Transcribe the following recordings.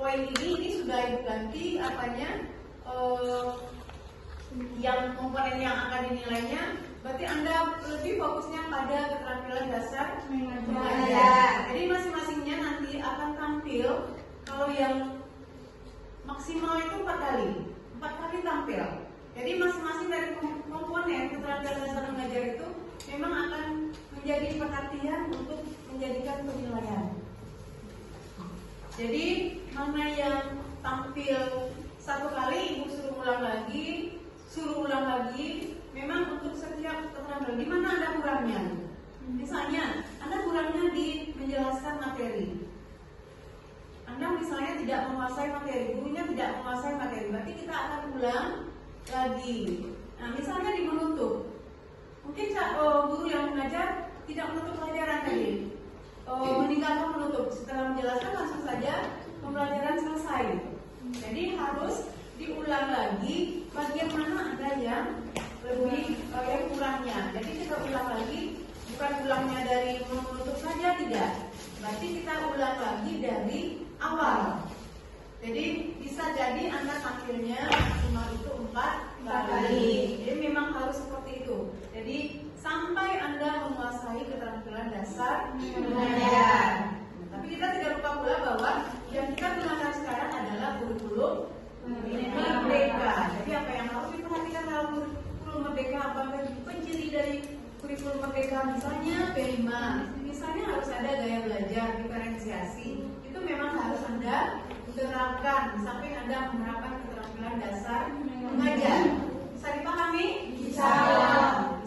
poin ini sudah Ibu ganti apanya, yang komponen yang akan dinilainya. Berarti Anda lebih fokusnya pada keterampilan dasar mengajar. Jadi masing-masingnya nanti akan tampil, kalau yang maksimal itu 4 kali tampil. Jadi masing-masing dari komponen keterampilan dasar mengajar itu memang akan menjadi perhatian untuk menjadikan penilaian. Jadi mana yang tampil 1 kali, Ibu suruh ulang lagi. Memang untuk setiap keterampilan, di mana Anda kurangnya. Misalnya, Anda kurangnya di menjelaskan materi. Anda misalnya tidak menguasai materi, gurunya tidak menguasai materi, berarti kita akan ulang lagi. Nah, misalnya di menutup, mungkin guru yang mengajar tidak menutup pelajaran tadi, meninggalkan menutup. Setelah menjelaskan langsung saja pembelajaran selesai. Jadi harus diulang lagi bagian mana ada yang lebih yang kurangnya. Jadi kita ulang lagi, bukan ulangnya dari menutup saja, tidak. Berarti kita ulang lagi dari awal. Jadi bisa jadi Anda tampilnya maksimal itu 4 kali. Jadi memang harus seperti itu. Jadi sampai Anda menguasai keterampilan dasar mengajar. Tapi kita tidak lupa pula bahwa yang kita gunakan sekarang adalah kurikulum merdeka. Jadi apa yang harus diperhatikan dalam kurikulum merdeka, apa penciri dari kurikulum merdeka? Misalnya P5, misalnya harus ada gaya belajar, diferensiasi. Itu memang harus Anda terapkan sampai Anda menerapkan keterampilan dasar mengajar. Bisa dipahami? Bisa.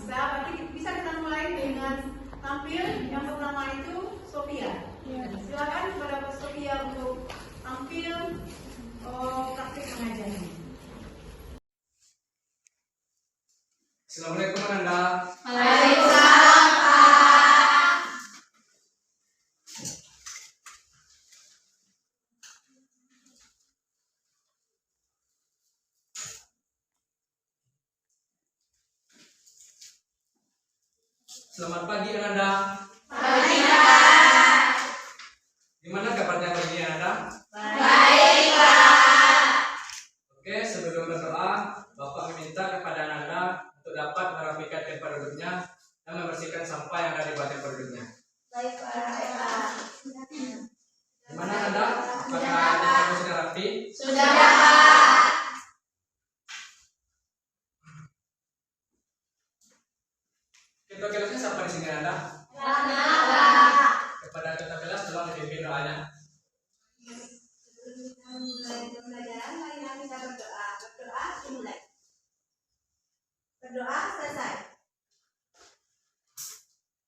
Berarti bisa kita mulai dengan tampil. Yang pertama itu Sophia. Silakan kepada Pak Sophia untuk tampil praktik mengajarnya. Assalamualaikum Anda. Waalaikumsalam, Pak. Selamat pagi Anda. Pagi, Pak. Gimana kabarnya pagi Anda? Baik, Pak. Oke, sebelum berdoa, Bapak meminta kepada Anda untuk dapat merapikan tempat duduknya dan membersihkan sampah yang ada di bawah tempat duduknya. Baik, Pak. Gimana Anda? Apakah Anda sudah rapi? Sudah, Pak. Ketua kelasnya siapa di sini Anda? Pak. Kepada ketua kelas tolong dipimpin doanya. Sebelum kita mulai pembelajaran, marilah kita berdoa. Berdoa dimulai. Berdoa selesai.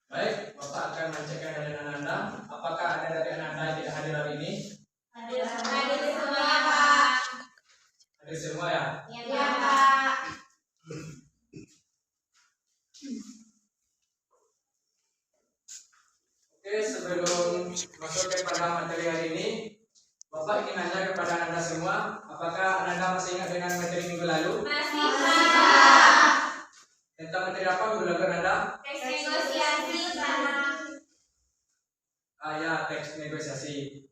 Baik, Bapak akan mencekkan dari Anda. Apakah ada dari Anda yang tidak hadir hari ini? Hadir semuanya, Pak. Hadir semua ya? Iya, Pak. Oke, sebelum masuk kepada materi hari ini, Bapak ingin nanya kepada Anda semua, apakah Anda masih ingat dengan materi minggu lalu? Masih, Pak. Tentang materi apa minggu lalu Anda? Teks negosiasi, Pak. Ya, teks negosiasi.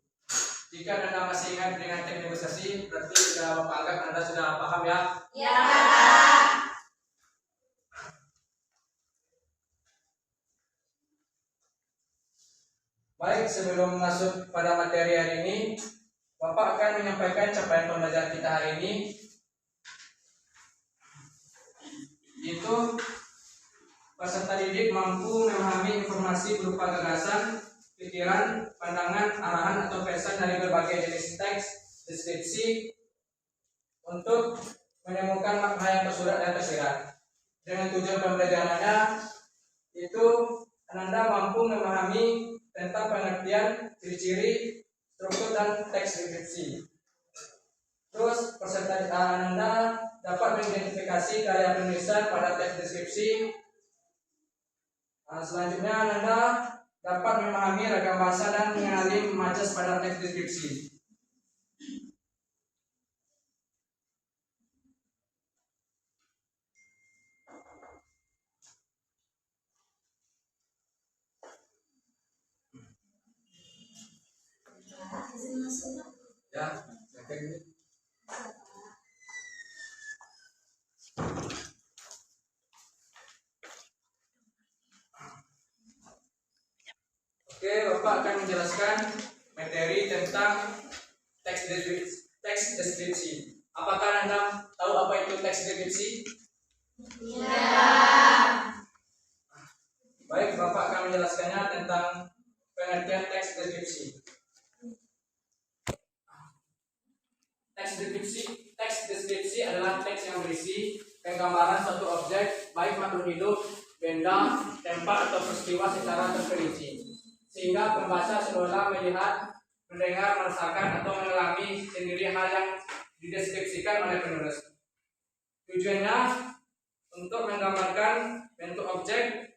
Jika Anda masih ingat dengan teks negosiasi, berarti sudah Bapak anggap Anda sudah paham ya? Ya, Pak. Baik, sebelum masuk pada materi hari ini, Bapak akan menyampaikan capaian pembelajaran kita hari ini, yaitu peserta didik mampu memahami informasi berupa gagasan, pikiran, pandangan, arahan atau pesan dari berbagai jenis teks, deskripsi untuk menemukan makna yang tersurat dan tersirat. Dengan tujuan pembelajarannya itu Anda mampu memahami tentang pengertian, ciri-ciri, struktur dan teks deskripsi. Terus peserta Anda dapat mengidentifikasi karya penulisan pada teks deskripsi. Selanjutnya Anda dapat memahami ragam bahasa dan mengenali matches pada teks deskripsi. Ya, oke. Oke, Bapak akan menjelaskan materi tentang teks deskripsi. Apakah Anda tahu apa itu teks deskripsi? Baik, Bapak akan menjelaskannya tentang pengertian teks deskripsi. Teks deskripsi adalah teks yang berisi penggambaran suatu objek, baik makhluk hidup, benda, tempat atau peristiwa secara terperinci, sehingga pembaca seolah melihat, mendengar, merasakan atau mengalami sendiri hal yang dideskripsikan oleh penulis. Tujuannya untuk menggambarkan bentuk objek,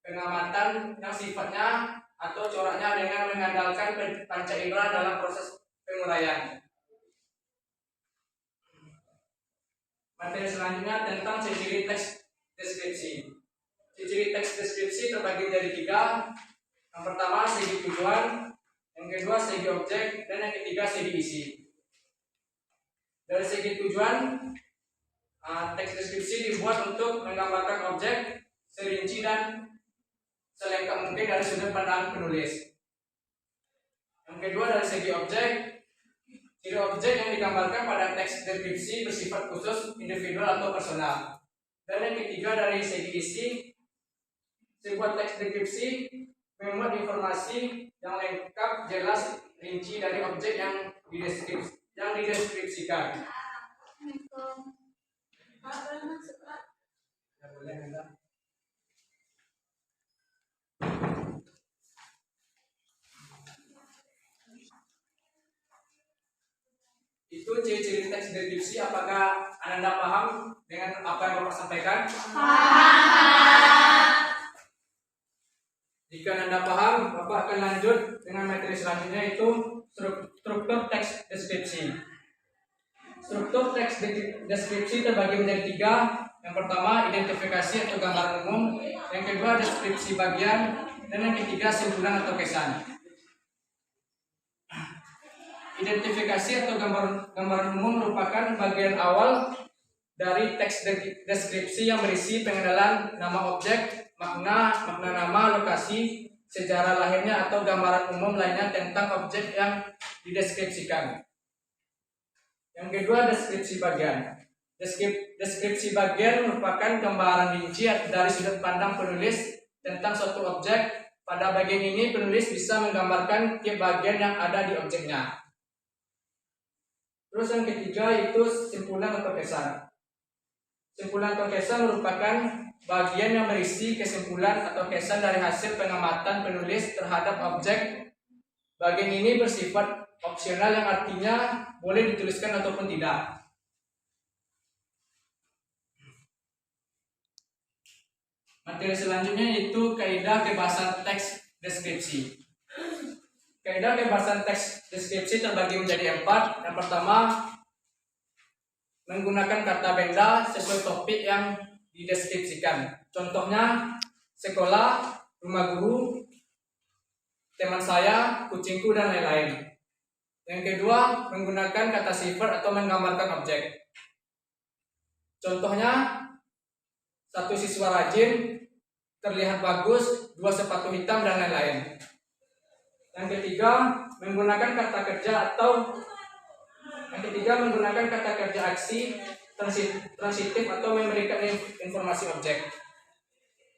pengamatan yang sifatnya atau coraknya dengan mengandalkan panca indera dalam proses penguraian. Materi selanjutnya tentang ciri-ciri teks deskripsi. Ciri-ciri teks deskripsi terbagi menjadi 3. Yang pertama segi tujuan, yang kedua segi objek, dan yang ketiga segi isi. Dari segi tujuan, teks deskripsi dibuat untuk menggambarkan objek serinci dan selengkap mungkin dari sudut pandang penulis. Yang kedua dari segi objek, ciri objek yang digambarkan pada teks deskripsi bersifat khusus, individual atau personal. Dan yang ketiga dari segi isi, sebuah teks deskripsi memuat informasi yang lengkap, jelas, rinci dari objek yang dideskripsikan. Ya, boleh, Anda. Itu ciri-ciri teks deskripsi. Apakah Anda paham dengan apa yang Bapak sampaikan? Jika Anda paham, Bapak akan lanjut dengan materi selanjutnya, yaitu struktur teks deskripsi. Struktur teks deskripsi terbagi menjadi 3. Yang pertama identifikasi atau gambaran umum, yang kedua deskripsi bagian, dan yang ketiga simpulan atau kesan. Identifikasi atau gambaran umum merupakan bagian awal dari teks deskripsi yang berisi pengenalan nama objek, makna nama, lokasi, sejarah lahirnya atau gambaran umum lainnya tentang objek yang dideskripsikan. Yang kedua deskripsi bagian. Deskripsi bagian merupakan gambaran rinci dari sudut pandang penulis tentang suatu objek. Pada bagian ini penulis bisa menggambarkan tiap bagian yang ada di objeknya. Terus yang ketiga itu simpulan atau kesan. Simpulan atau kesan merupakan bagian yang berisi kesimpulan atau kesan dari hasil pengamatan penulis terhadap objek. Bagian ini bersifat opsional yang artinya boleh dituliskan ataupun tidak. Materi selanjutnya yaitu kaidah kebahasan teks deskripsi. Kaidah kebahasan teks deskripsi terbagi menjadi 4. Yang pertama, menggunakan kata benda sesuai topik yang dideskripsikan. Contohnya, sekolah, rumah guru, teman saya, kucingku, dan lain-lain. Yang kedua, menggunakan kata sifat atau menggambarkan objek. Contohnya, 1 siswa rajin, terlihat bagus, 2 sepatu hitam, dan lain-lain. Yang ketiga, menggunakan kata kerja aksi transitif atau memberikan informasi objek.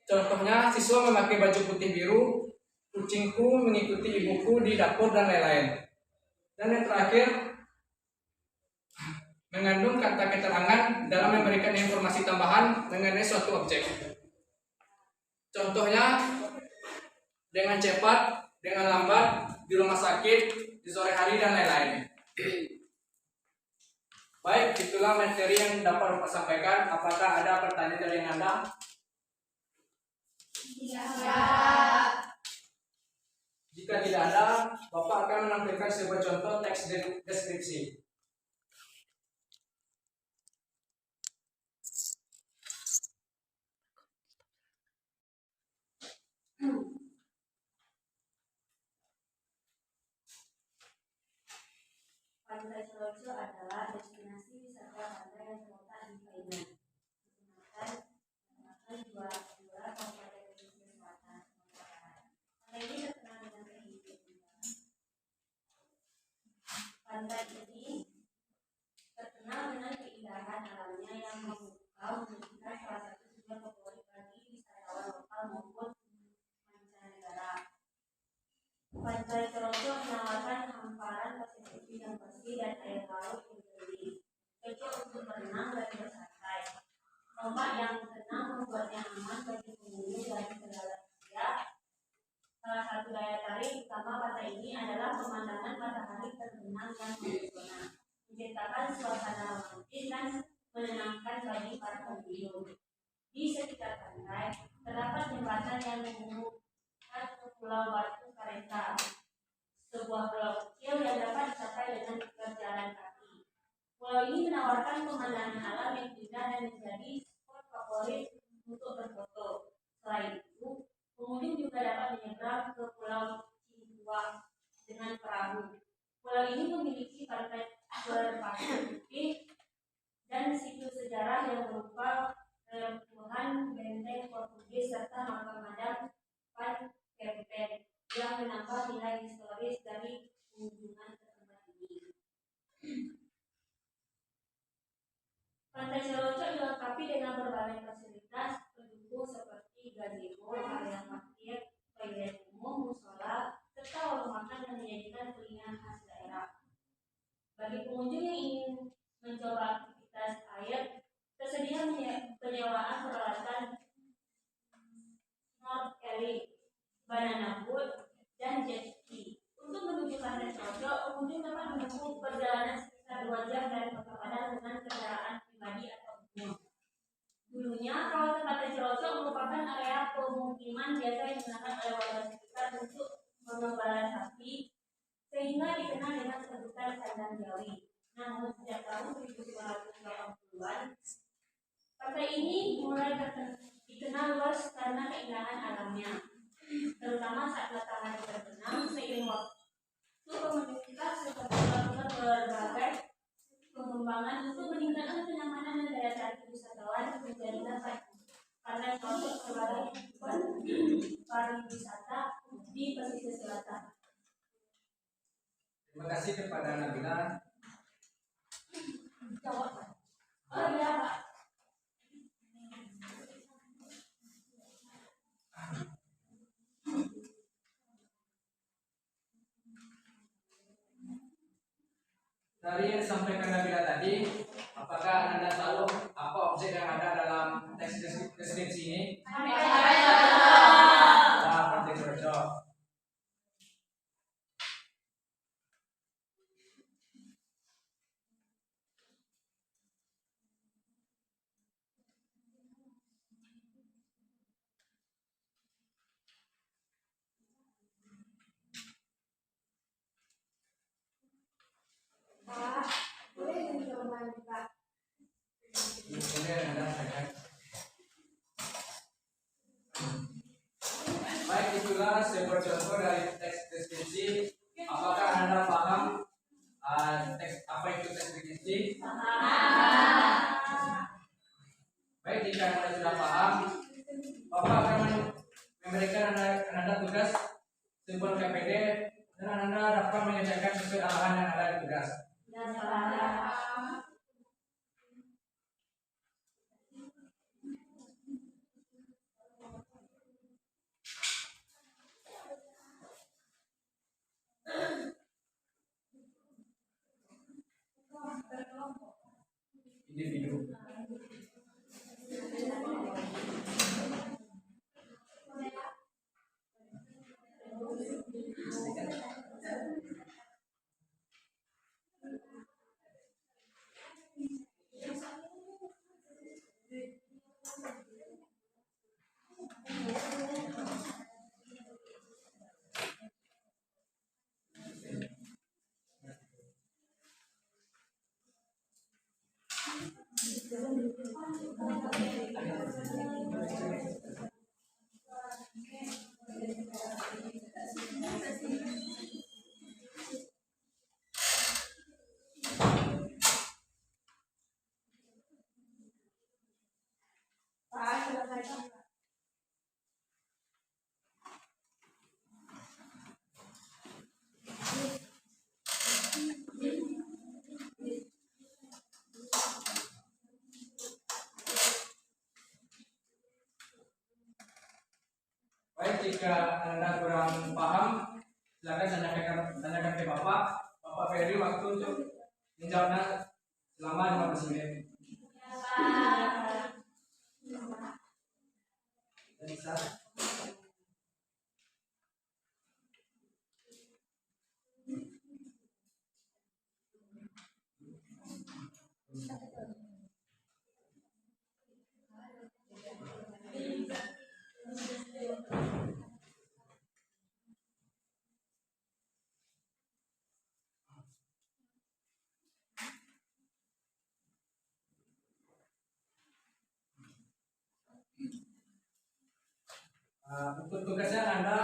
Contohnya, siswa memakai baju putih biru, kucingku mengikuti ibuku di dapur, dan lain-lain. Dan yang terakhir, mengandung kata keterangan dalam memberikan informasi tambahan mengenai suatu objek. Contohnya, dengan cepat, dengan lambat, di rumah sakit, di sore hari, dan lain-lain. Baik, itulah materi yang dapat Bapak sampaikan. Apakah ada pertanyaan dari Anda? Jika tidak ada, Bapak akan menampilkan sebuah contoh teks deskripsi. Pantai Serojo adalah destinasi wisata pantai yang terletak di Bainan, Kecamatan Juara, Kabupaten Pesisir Selatan, Sumatera Barat. Pantai ini terkenal dengan keindahan. Pantai ini terkenal dengan keindahan alamnya yang memukau, menjadikan salah satu tujuan favorit bagi wisatawan lokal maupun mancanegara. Pantai Serojo menawarkan hamparan pasir yang bersih dan air laut yang jernih, cocok untuk berenang dan bersantai. Ombak yang tenang membuatnya aman bagi pengunjung dari segala usia. Salah satu daya tarik utama pantai ini adalah pemandangan matahari terbenam yang mempesona, menciptakan suasana romantis dan menenangkan bagi para pengunjung. Di sekitar pantai terdapat jembatan yang menghubungkan ke Pulau Batu Kareta, sebuah pulau kecil yang dapat dicapai dengan berjalan kaki. Pulau ini menawarkan pemandangan alam yang indah dan menjadi spot favorit untuk berfoto. Selain itu, pengunjung juga dapat menyeberang ke Pulau Cibuang dengan perahu. Pulau ini memiliki pantai berpasir putih dan situs sejarah yang berupa reruntuhan benteng Portugis serta makam Madam Van Kempen yang menambah nilai historis dari kunjungan ke tempat ini. Pantai Serojo dilengkapi dengan berbagai fasilitas pendukung seperti gazebo, area parkir, toilet umum, musola, serta warung makan yang menyajikan kuliner khas daerah. Bagi pengunjung yang ingin mencoba aktivitas air, tersedia penyewaan peralatan snorkeling, banana boat, dan jet ski. Untuk menuju Pantai Serojo, pengunjung dapat menempuh perjalanan sekitar 2 jam dari Kota Padang dengan kendaraan pribadi atau umum. Dulunya, kawasan Pantai Serojo merupakan area pemukiman biasa yang digunakan oleh warga sekitar untuk mengembala sapi, sehingga dikenal dengan sebutan kandang Jawi. Namun sejak tahun 1980-an, pantai ini mulai dikenal luas karena keindahan alamnya, terutama saat matahari terbenam. Seiring waktu, komunitas seperti melakukan berbagai pengembangan untuk meningkatkan kenyamanan dan daya tarik wisatawan, menjadikan Pantai Serojo sebagai pariwisata di pesisir selatan. Terima kasih kepada Nabila. Oh iya, Pak. Dari yang disampaikan Nabila tadi, apakah Anda tahu apa objek yang ada dalam teks deskripsi ini? Pantai Serojo. Pak, boleh mencoba Pak? Boleh Anda silakan. Baik, itulah sebuah contoh dari teks deskripsi. Apakah Anda paham teks apa itu teks deskripsi? Baik, jika Anda sudah paham, Bapak akan memberikan Anda tugas sebuah KPD dan Anda dapat mengerjakan sesuai arahan yang ada di tugas. Individu. Baik, jika Anda kurang paham, silakan tanyakan ke Bapak. Bapak beri waktu untuk menjawabnya selama 15 menit. Bisa. Untuk tugasnya Anda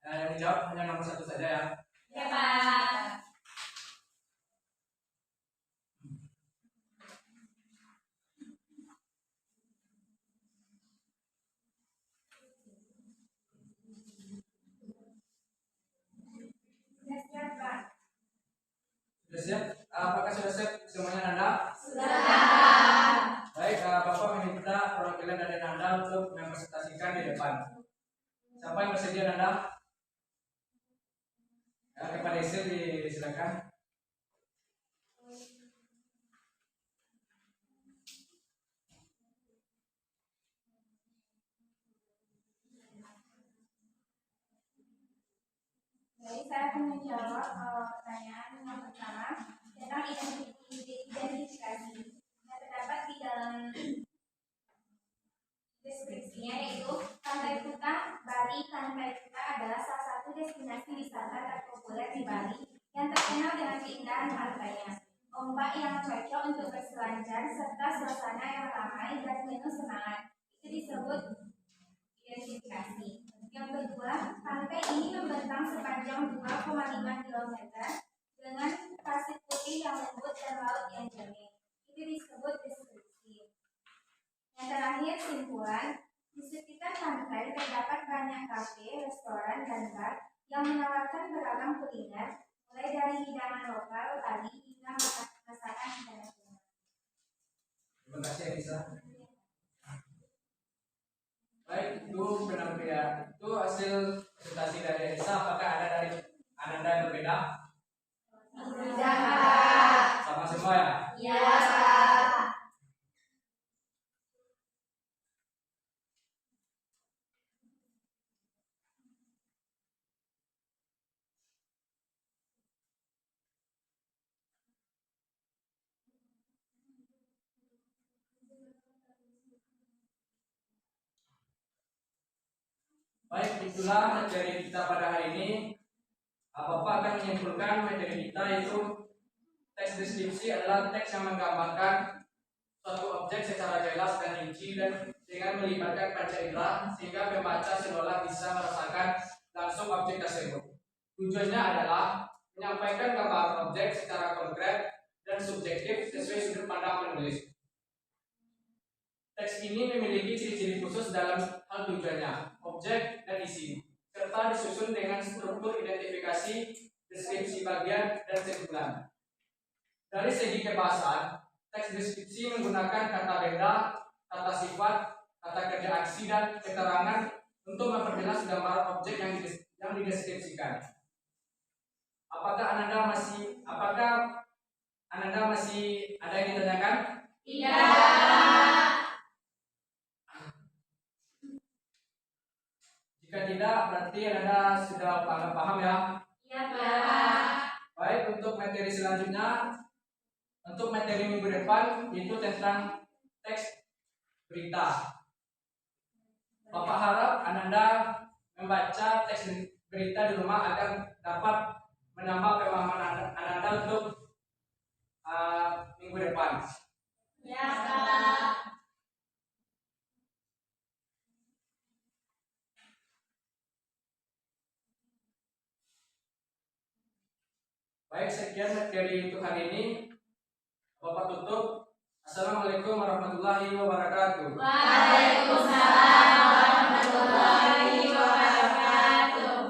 yang menjawab hanya nomor 1 saja ya. Ya, Pak. Sudah siap, Pak. Sudah siap? Apakah sudah siap semuanya Anda? Sudah. Baik, Bapak meminta perwakilan dari Anda untuk mempresentasikan di depan. Siapa yang bersedia Anda? Kepada Isil disilakan. Baik, saya akan menjawab pertanyaan yang pertama tentang identifikasi yang terdapat di dalam deskripsinya, yaitu Pantai Kuta. Pantai Kuta adalah salah satu destinasi wisata terpopuler di Bali yang terkenal dengan keindahan pantainya, ombak yang cocok untuk berselancar, serta suasana yang ramai dan penuh semangat. Itu disebut identifikasi. Yang kedua, pantai ini membentang sepanjang 2,5 km dengan pasir putih yang lembut dan laut yang jernih. Itu disebut deskripsi. Yang terakhir, simpulan. Di sekitar pantai terdapat banyak kafe, restoran, dan bar yang menawarkan beragam kuliner, mulai dari hidangan lokal tadi hingga masakan internasional. Terima kasih Elisa. Baik, itu penampilan. Itu hasil presentasi dari Elisa. Apakah ada dari Ananda yang berbeda? Tidak. Sama semua ya? Ya. Baik, itulah materi kita pada hari ini. Bapak akan menyimpulkan materi kita, yaitu teks deskripsi adalah teks yang menggambarkan suatu objek secara jelas dan rinci dan dengan melibatkan panca indera sehingga pembaca seolah bisa merasakan langsung objek tersebut. Tujuannya adalah menyampaikan gambaran objek secara konkret dan subjektif sesuai sudut pandang penulis. Teks ini memiliki ciri-ciri khusus dalam hal tujuannya, objek, dan isi, serta disusun dengan struktur identifikasi, deskripsi bagian, dan kesimpulan. Dari segi kebahasaan, teks deskripsi menggunakan kata benda, kata sifat, kata kerja aksi, dan keterangan untuk memperjelas gambaran objek yang dideskripsikan. Apakah Ananda masih ada yang ditanyakan? Tidak. Jika tidak, berarti Anda sudah paham ya? Ya, Pak. Baik, untuk materi selanjutnya, untuk materi minggu depan itu tentang teks berita. Bapak harap Anda membaca teks berita di rumah agar dapat menambah pemahaman Anda untuk minggu depan. Ya, Pak. Baik, sekian materi untuk hari ini. Bapak tutup. Assalamualaikum warahmatullahi wabarakatuh. Waalaikumsalam warahmatullahi wabarakatuh.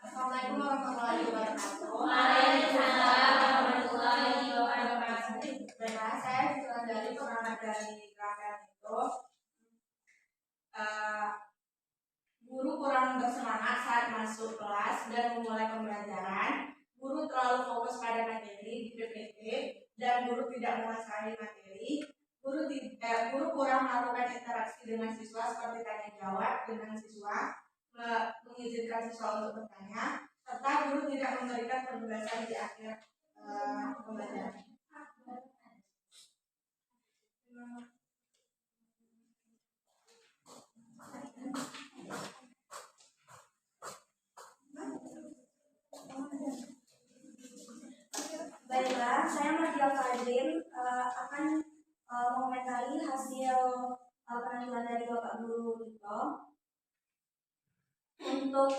Assalamualaikum warahmatullahi wabarakatuh. Waalaikumsalam warahmatullahi wabarakatuh. Baiklah, saya dari pengamat dari rakyat itu. Guru kurang bersemangat saat masuk kelas dan memulai pembelajaran. Guru terlalu fokus pada materi di PPT dan guru tidak menguasai materi. Guru kurang melakukan interaksi dengan siswa seperti tanya jawab dengan siswa, mengizinkan siswa untuk bertanya, serta guru tidak memberikan penugasan di akhir pembelajaran. Baiklah, saya Mardia Fadrin akan mengomentari hasil penampilan dari Bapak Guru Dito. Untuk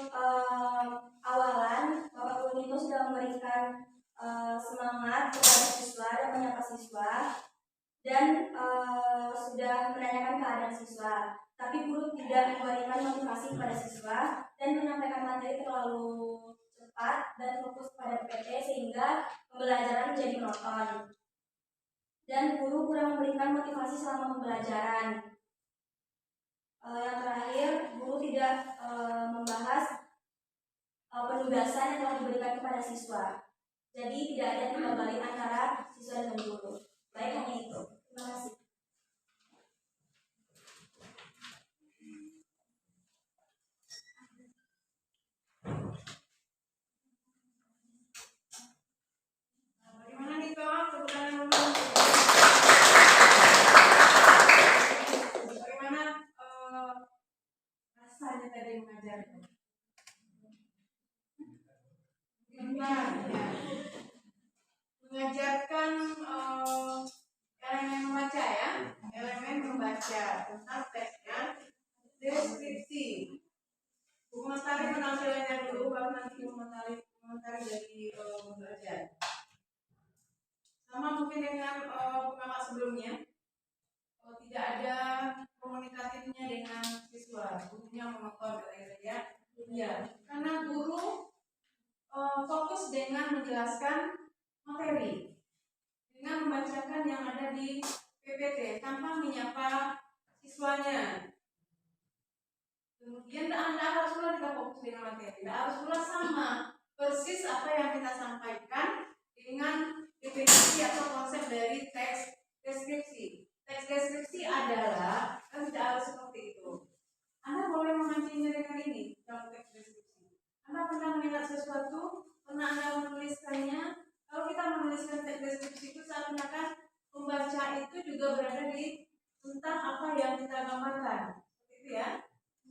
awalan, Bapak Guru Dito sudah memberikan semangat kepada siswa dan menyapa siswa dan sudah menanyakan keadaan siswa. Tapi guru tidak memberikan motivasi kepada siswa dan menyampaikan materi terlalu cepat dan fokus pada PPT sehingga pembelajaran menjadi monoton. Dan guru kurang memberikan motivasi selama pembelajaran. Yang terakhir, guru tidak membahas penugasan yang telah diberikan kepada siswa. Jadi tidak ada timbal balik antara siswa dan guru. Baik, hanya itu. Terima kasih. Bagaimana nih kawan? Sebutannya dulu. Bagaimana rasanya tadi mengajar? Benar, ya. Mengajarkan elemen membaca ya, elemen membaca tentang teks dan deskripsi. Komentari penampilannya dulu, baru nanti komentari dari belajar. Sama mungkin dengan pengamat sebelumnya, tidak ada komunikatifnya dengan siswa, gurunya menonton ya. Ya, karena guru fokus dengan menjelaskan materi, dengan membacakan yang ada di PPT tanpa menyapa siswanya. Kemudian Anda harus pula tidak fokus dengan materi, tidak harus pula sama persis apa yang kita sampaikan dengan definisi atau konsep dari teks deskripsi. Teks deskripsi adalah kan tidak harus seperti itu. Anda boleh memancingnya dengan ini dalam teks deskripsi. Anda pernah melihat sesuatu, pernah Anda menuliskannya. Kalau kita menuliskan teks deskripsi itu seakan-akan pembaca itu juga berada di tentang apa yang kita gambarkan, seperti itu ya.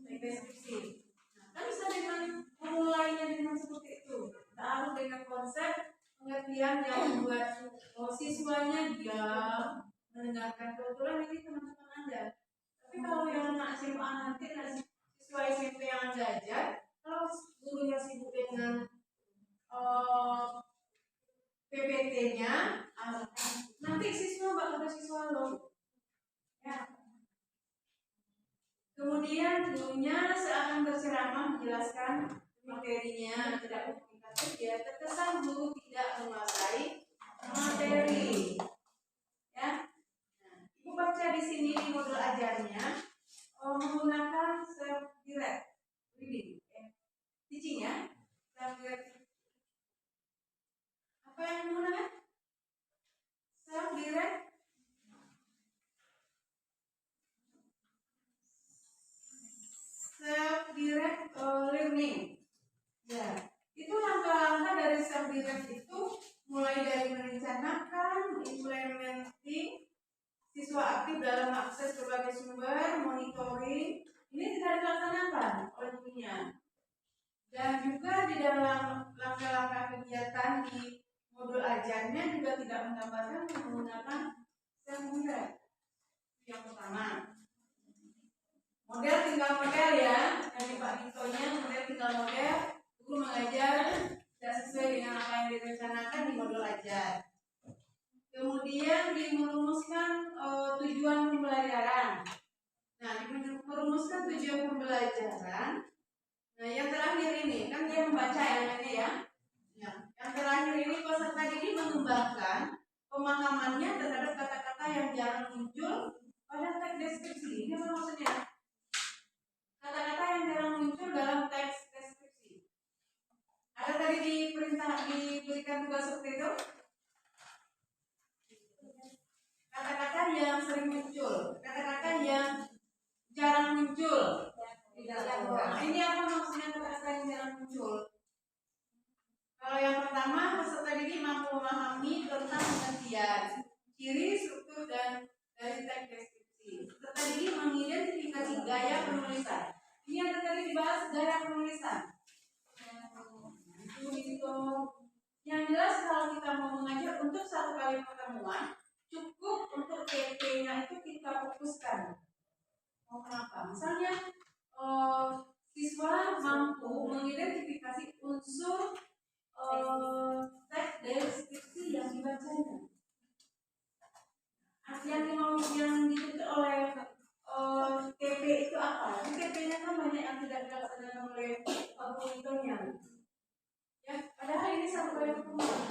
Teks deskripsi. Nah, kan bisa dengan memulainya dengan seperti itu. Tidak harus dengan konsep pengertian yang membuat siswanya diam mendengarkan. Kebetulan ini teman-teman Anda. Tapi kalau yang anak SMA nanti, siswa SMP yang Anda ajar, kalau gurunya sibuk dengan PPT-nya, nanti siswa bakal ada siswa lo. Ya. Kemudian gurunya seakan berceramah menjelaskan materinya, tidak komunikatif ya, terkesan guru tidak menguasai materi. Ya. Nah, Ibu baca di sini di modul ajarnya menggunakan self-direct reading, teaching ya, self-direct. Apa yang menggunakan? Self-direct learning. Ya, itu langkah-langkah dari self-direct itu mulai dari merencanakan, implementing, siswa aktif dalam akses berbagai sumber, monitoring. Ini tidak dilaksanakan oleh gurunya. Dan juga di dalam langkah-langkah kegiatan di modul ajarnya juga tidak menggambarkan menggunakan self-direct. Yang pertama. tinggal model ya, dari Pak Ditonya model tinggal model, guru mengajar tidak sesuai dengan apa yang direncanakan di modul ajar. Kemudian merumuskan tujuan pembelajaran. Nah, merumuskan tujuan pembelajaran. Nah, yang terakhir ini kan dia membaca elemennya ya. Nah, yang terakhir ini peserta didik mengembangkan pemahamannya terhadap kata-kata yang jarang muncul pada teks deskripsi. Ini apa maksudnya? Kata-kata yang jarang muncul dalam teks deskripsi. Ada tadi diberikan tugas seperti itu? Kata-kata yang sering muncul, kata-kata yang jarang muncul. Nah, ini apa maksudnya kata-kata yang jarang muncul? Kalau yang pertama, peserta didik mampu memahami tentang pengertian, ciri, struktur, dan dari teks deskripsi. Peserta didik mengidentifikasi gaya penulisan. Ini ada tadi dibahas gaya penulisan. Itu. Yang jelas kalau kita mau mengajar untuk satu kali pertemuan, cukup untuk PP-nya itu kita fokuskan. Mau kenapa? Misalnya siswa mampu mengidentifikasi unsur teks deskripsi yang dibacanya. Yang dituntut oleh TP itu apa? TP-nya kan banyak yang tidak dilaksanakan oleh Pak Guru. Ya, padahal ini satu kali pertemuan.